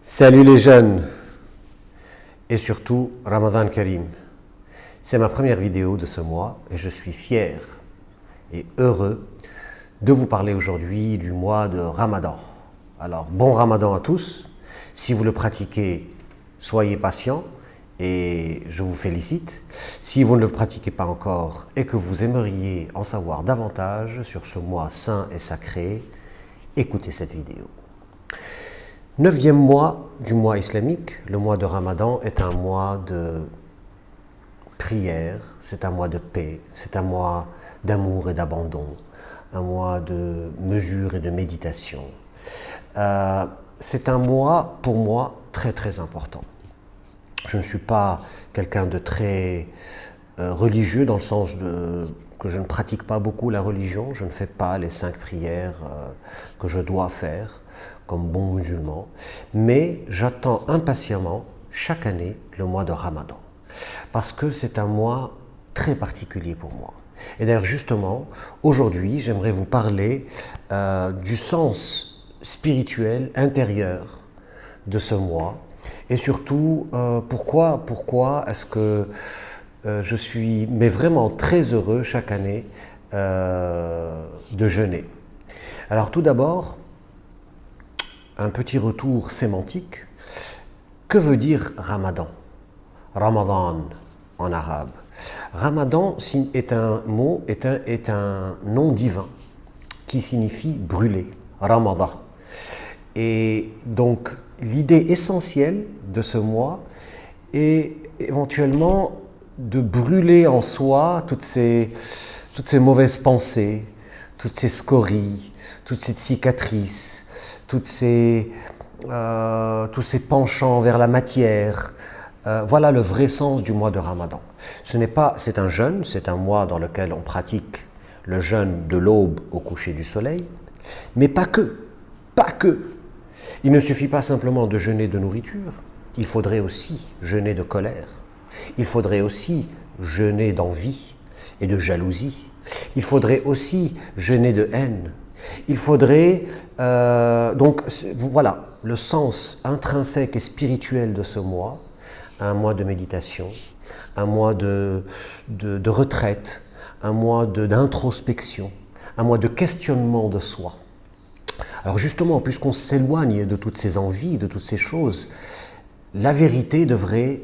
Salut les jeunes et surtout Ramadan Karim. C'est ma première vidéo de ce mois et je suis fier et heureux de vous parler aujourd'hui du mois de Ramadan. Alors bon Ramadan à tous. Si vous le pratiquez, soyez patients et je vous félicite. Si vous ne le pratiquez pas encore et que vous aimeriez en savoir davantage sur ce mois saint et sacré, écoutez cette vidéo. 9e mois du mois islamique, le mois de Ramadan est un mois de prière, c'est un mois de paix, c'est un mois d'amour et d'abandon, un mois de mesure et de méditation. C'est un mois, pour moi, très très important. Je ne suis pas quelqu'un de très religieux dans le sens que je ne pratique pas beaucoup la religion, je ne fais pas les 5 prières que je dois faire comme bon musulman, mais j'attends impatiemment chaque année le mois de Ramadan, parce que c'est un mois très particulier pour moi. Et d'ailleurs justement, aujourd'hui, j'aimerais vous parler du sens spirituel intérieur de ce mois, et surtout pourquoi est-ce que je suis vraiment très heureux chaque année de jeûner. Alors tout d'abord, un petit retour sémantique. Que veut dire Ramadan? Ramadan en arabe. Ramadan est un mot, est un nom divin qui signifie brûler. Ramadan. Et donc l'idée essentielle de ce mois est éventuellement de brûler en soi toutes ces mauvaises pensées, toutes ces scories, toutes ces cicatrices, tous ces penchants vers la matière. Voilà le vrai sens du mois de Ramadan. C'est un jeûne, c'est un mois dans lequel on pratique le jeûne de l'aube au coucher du soleil, mais pas que. Il ne suffit pas simplement de jeûner de nourriture, il faudrait aussi jeûner de colère, il faudrait aussi jeûner d'envie et de jalousie, il faudrait aussi jeûner de haine. Il faudrait, donc voilà, le sens intrinsèque et spirituel de ce mois, un mois de méditation, un mois de retraite, un mois d'introspection, un mois de questionnement de soi. Alors justement, puisqu'on s'éloigne de toutes ces envies, de toutes ces choses, la vérité devrait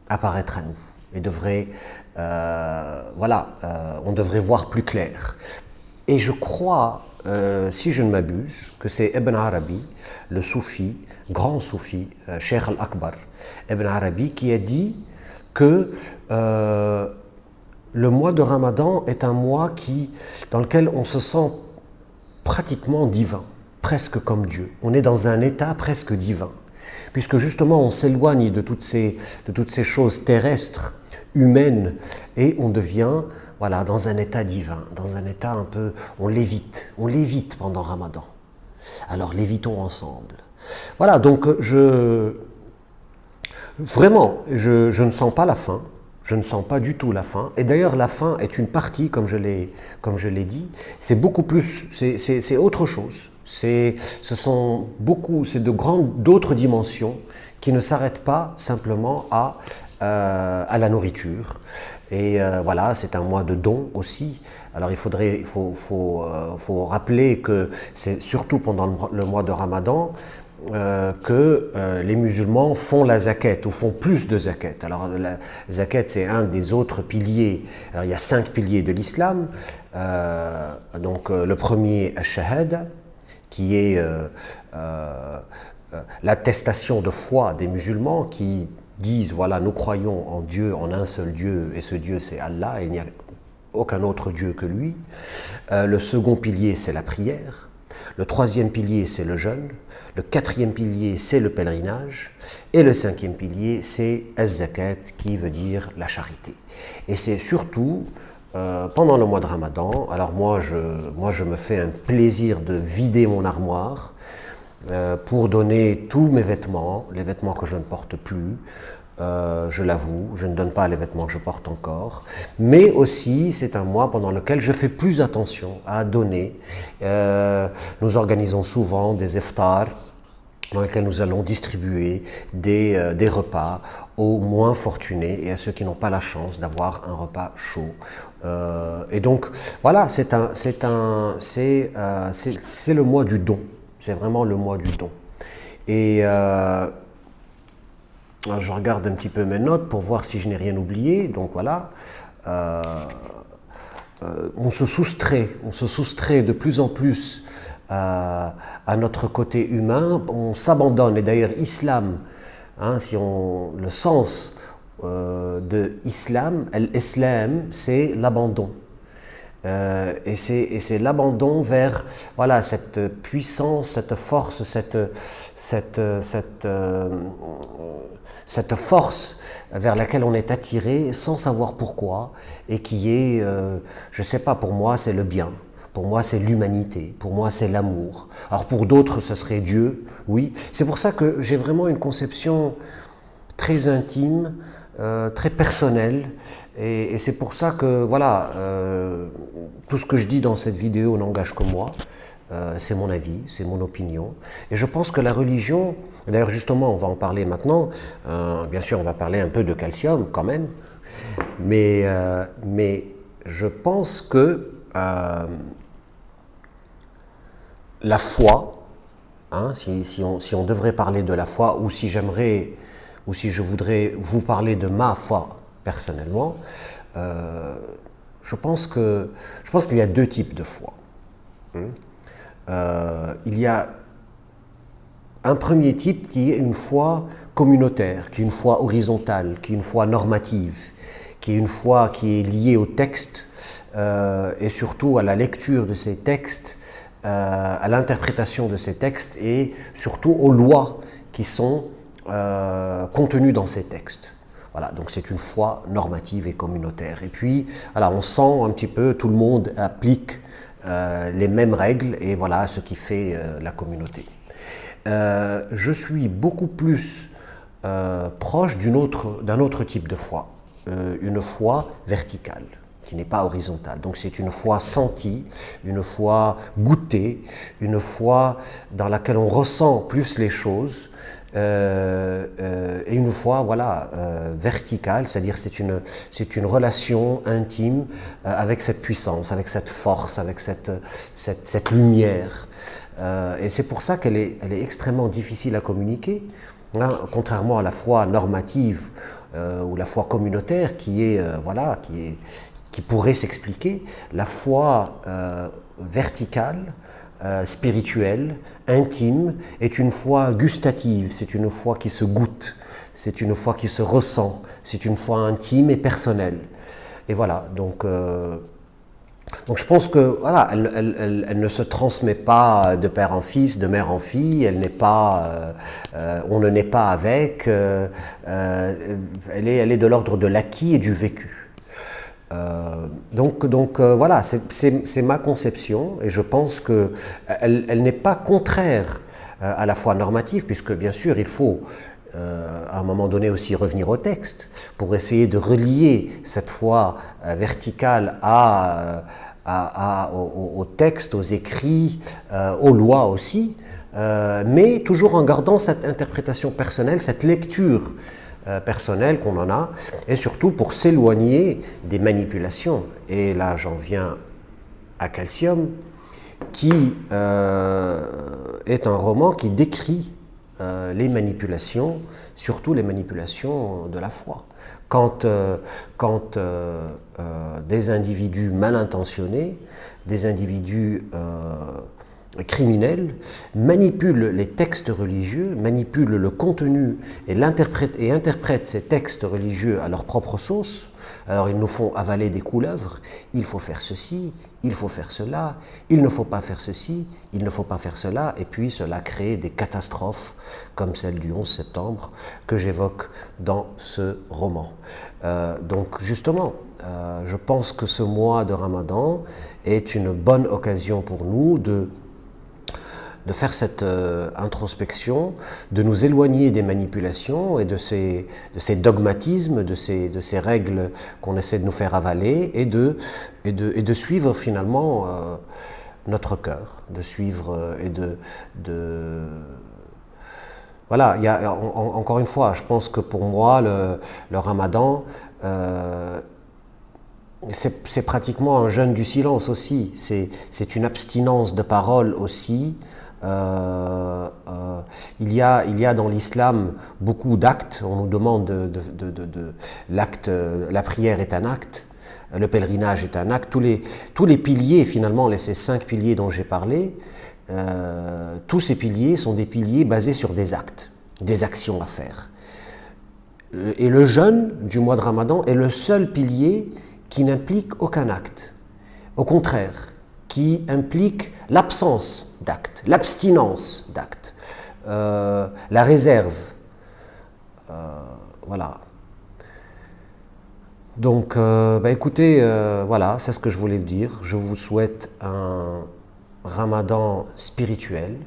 apparaître à nous et devrait, on devrait voir plus clair. Et je crois, si je ne m'abuse, que c'est Ibn Arabi, le soufi, grand soufi, Cheikh al-Akbar, Ibn Arabi, qui a dit que le mois de Ramadan est un mois dans lequel on se sent pratiquement divin, presque comme Dieu. On est dans un état presque divin, puisque justement on s'éloigne de toutes ces choses terrestres, humaines, et on devient dans un état divin, dans un état un peu, on lévite pendant Ramadan. Alors lévitons ensemble. Voilà, donc je ne sens pas la fin, je ne sens pas du tout la fin, et d'ailleurs la fin est une partie, comme je l'ai dit, c'est beaucoup plus, c'est autre chose, c'est d'autres dimensions qui ne s'arrêtent pas simplement à la nourriture. Et voilà, c'est un mois de don aussi. Alors il faut rappeler que c'est surtout pendant le mois de Ramadan que les musulmans font la zakat ou font plus de zakat. Alors la zakat, c'est un des autres piliers. Alors il y a 5 piliers de l'islam. Donc le premier, al-shahada, qui est l'attestation de foi des musulmans qui disent, voilà, nous croyons en Dieu, en un seul Dieu, et ce Dieu c'est Allah, et il n'y a aucun autre Dieu que lui. Le second pilier, c'est la prière. Le troisième pilier, c'est le jeûne. Le quatrième pilier, c'est le pèlerinage. Et le cinquième pilier, c'est az-zakat, qui veut dire la charité. Et c'est surtout pendant le mois de Ramadan, alors moi je me fais un plaisir de vider mon armoire, pour donner tous mes vêtements, les vêtements que je ne porte plus, je l'avoue, je ne donne pas les vêtements que je porte encore, mais aussi c'est un mois pendant lequel je fais plus attention à donner. Nous organisons souvent des iftars dans lequel nous allons distribuer des repas aux moins fortunés et à ceux qui n'ont pas la chance d'avoir un repas chaud. Et donc, voilà, c'est le mois du don. C'est vraiment le mois du don. Et je regarde un petit peu mes notes pour voir si je n'ai rien oublié. Donc voilà, on se soustrait de plus en plus à notre côté humain, on s'abandonne. Et d'ailleurs, islam, hein, le sens de islam, l'islam, c'est l'abandon. Et c'est l'abandon vers voilà, cette puissance, cette force, cette force vers laquelle on est attiré sans savoir pourquoi, et qui est, je ne sais pas, pour moi c'est le bien. Pour moi, c'est l'humanité. Pour moi, c'est l'amour. Alors pour d'autres, ce serait Dieu, oui. C'est pour ça que j'ai vraiment une conception très intime, très personnelle. Et c'est pour ça que, voilà, tout ce que je dis dans cette vidéo n'engage que moi. C'est mon avis, c'est mon opinion. Et je pense que la religion, d'ailleurs justement, on va en parler maintenant. Bien sûr, on va parler un peu de calcium quand même. Mais je pense que la foi, hein, si on devrait parler de la foi, ou si je voudrais vous parler de ma foi personnellement, je pense qu'il y a deux types de foi. Il y a un premier type qui est une foi communautaire, qui est une foi horizontale, qui est une foi normative, qui est une foi qui est liée au texte et surtout à la lecture de ces textes, à l'interprétation de ces textes et surtout aux lois qui sont contenues dans ces textes. Voilà, donc c'est une foi normative et communautaire. Et puis, voilà, on sent un petit peu, tout le monde applique les mêmes règles et voilà ce qui fait la communauté. Je suis beaucoup plus proche d'un autre type de foi, une foi verticale, qui n'est pas horizontale. Donc c'est une foi sentie, une foi goûtée, une foi dans laquelle on ressent plus les choses, et une foi voilà, verticale, c'est-à-dire c'est une relation intime avec cette puissance, avec cette force, avec cette lumière. Et c'est pour ça qu'elle est extrêmement difficile à communiquer, hein, contrairement à la foi normative ou la foi communautaire qui pourrait s'expliquer. La foi verticale, spirituelle, intime, est une foi gustative, c'est une foi qui se goûte, c'est une foi qui se ressent, c'est une foi intime et personnelle. Et voilà, donc je pense que voilà, elle ne se transmet pas de père en fils, de mère en fille, elle n'est pas, on ne naît pas avec, elle est de l'ordre de l'acquis et du vécu. Donc voilà, c'est ma conception et je pense qu'elle n'est pas contraire à la foi normative, puisque bien sûr il faut à un moment donné aussi revenir au texte pour essayer de relier cette foi verticale au texte, aux écrits, aux lois aussi, mais toujours en gardant cette interprétation personnelle, cette lecture personnelle qu'on en a, et surtout pour s'éloigner des manipulations. Et là, j'en viens à Calcium, qui est un roman qui décrit les manipulations, surtout les manipulations de la foi. Quand des individus mal intentionnés, des individus criminels manipulent les textes religieux, manipulent le contenu et interprètent ces textes religieux à leur propre sauce. Alors ils nous font avaler des couleuvres, il faut faire ceci, il faut faire cela, il ne faut pas faire ceci, il ne faut pas faire cela, et puis cela crée des catastrophes comme celle du 11 septembre que j'évoque dans ce roman. Donc justement, je pense que ce mois de Ramadan est une bonne occasion pour nous de faire cette introspection, de nous éloigner des manipulations et de ces dogmatismes, de ces règles qu'on essaie de nous faire avaler, et de suivre finalement notre cœur, de suivre et voilà, encore une fois, je pense que pour moi, le ramadan, c'est pratiquement un jeûne du silence aussi. C'est une abstinence de parole aussi. Il y a dans l'islam beaucoup d'actes. On nous demande l'acte, la prière est un acte, le pèlerinage est un acte. Tous les piliers, finalement, ces 5 piliers dont j'ai parlé, tous ces piliers sont des piliers basés sur des actes, des actions à faire. Et le jeûne du mois de Ramadan est le seul pilier qui n'implique aucun acte. Au contraire, qui implique l'absence d'actes, l'abstinence d'actes, la réserve. Voilà. Donc, écoutez, voilà, c'est ce que je voulais dire. Je vous souhaite un Ramadan spirituel.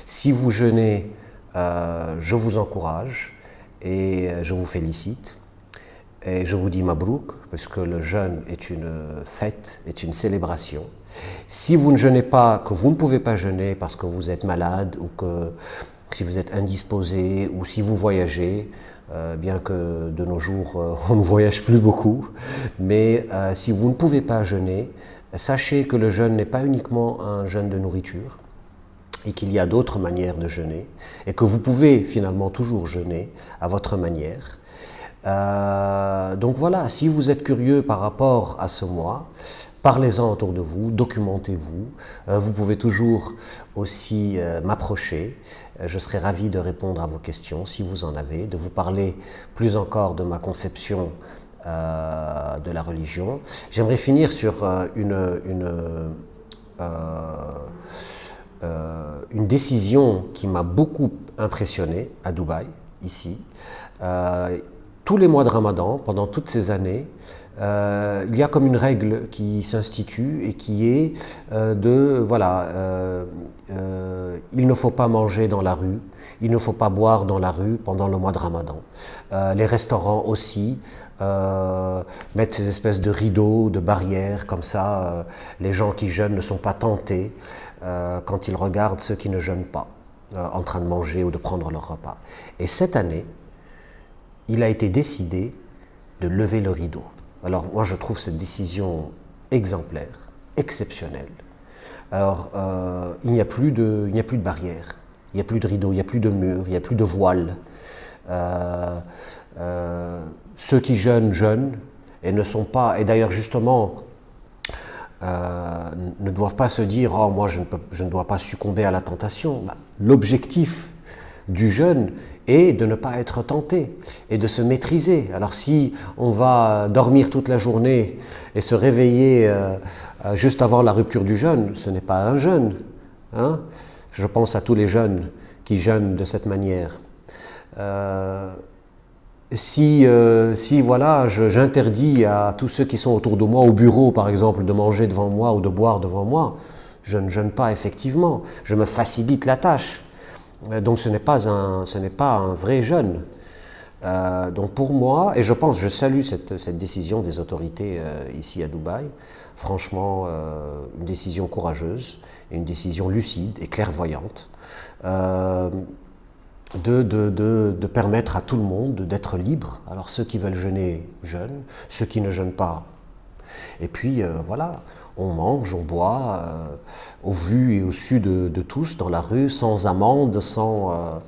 Si vous jeûnez, je vous encourage et je vous félicite. Et je vous dis Mabrouk, parce que le jeûne est une fête, est une célébration. Si vous ne jeûnez pas, que vous ne pouvez pas jeûner parce que vous êtes malade, ou que si vous êtes indisposé, ou si vous voyagez, bien que de nos jours on ne voyage plus beaucoup, mais si vous ne pouvez pas jeûner, sachez que le jeûne n'est pas uniquement un jeûne de nourriture, et qu'il y a d'autres manières de jeûner, et que vous pouvez finalement toujours jeûner à votre manière. Donc voilà, si vous êtes curieux par rapport à ce mois, parlez-en autour de vous, documentez-vous. Vous pouvez toujours aussi m'approcher. Je serai ravi de répondre à vos questions si vous en avez, de vous parler plus encore de ma conception de la religion. J'aimerais finir sur une décision qui m'a beaucoup impressionné à Dubaï, ici. Tous les mois de Ramadan, pendant toutes ces années, il y a comme une règle qui s'institue et qui est il ne faut pas manger dans la rue, il ne faut pas boire dans la rue pendant le mois de Ramadan. Les restaurants aussi mettent ces espèces de rideaux, de barrières, comme ça les gens qui jeûnent ne sont pas tentés quand ils regardent ceux qui ne jeûnent pas en train de manger ou de prendre leur repas. Et cette année, il a été décidé de lever le rideau. Alors moi je trouve cette décision exemplaire, exceptionnelle. Alors il n'y a plus de barrière, il n'y a plus de rideau, il n'y a plus de mur, il n'y a plus de voile. Ceux qui jeûnent, jeûnent et ne sont pas, et d'ailleurs justement ne doivent pas se dire « Oh, moi je ne dois pas succomber à la tentation ». L'objectif du jeûne est de ne pas être tenté et de se maîtriser. Alors si on va dormir toute la journée et se réveiller juste avant la rupture du jeûne, ce n'est pas un jeûne. Hein? Je pense à tous les jeunes qui jeûnent de cette manière. Si voilà, j'interdis à tous ceux qui sont autour de moi, au bureau par exemple, de manger devant moi ou de boire devant moi, je ne jeûne pas effectivement, je me facilite la tâche. Donc ce n'est pas un vrai jeûne. Donc pour moi, et je salue cette décision des autorités ici à Dubaï, franchement une décision courageuse, une décision lucide et clairvoyante, de permettre à tout le monde d'être libre. Alors ceux qui veulent jeûner, jeûnent, ceux qui ne jeûnent pas. Et puis voilà, on mange, on boit, au vu et au su de tous, dans la rue, sans amende, sans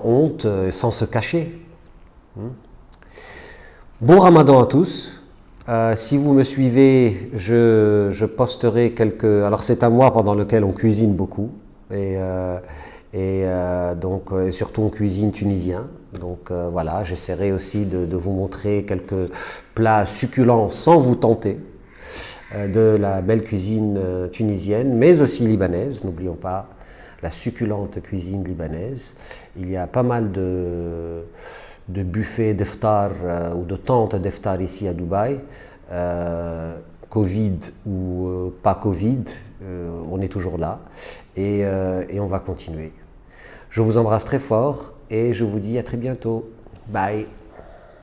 honte, sans se cacher. Bon Ramadan à tous. Si vous me suivez, je posterai quelques... Alors c'est un mois pendant lequel on cuisine beaucoup. Donc surtout on cuisine tunisien. Donc voilà, j'essaierai aussi de vous montrer quelques plats succulents sans vous tenter de la belle cuisine tunisienne, mais aussi libanaise. N'oublions pas la succulente cuisine libanaise. Il y a pas mal de buffets d'iftar ou de tentes d'iftar ici à Dubaï. Covid ou pas Covid, on est toujours là et on va continuer. Je vous embrasse très fort et je vous dis à très bientôt. Bye.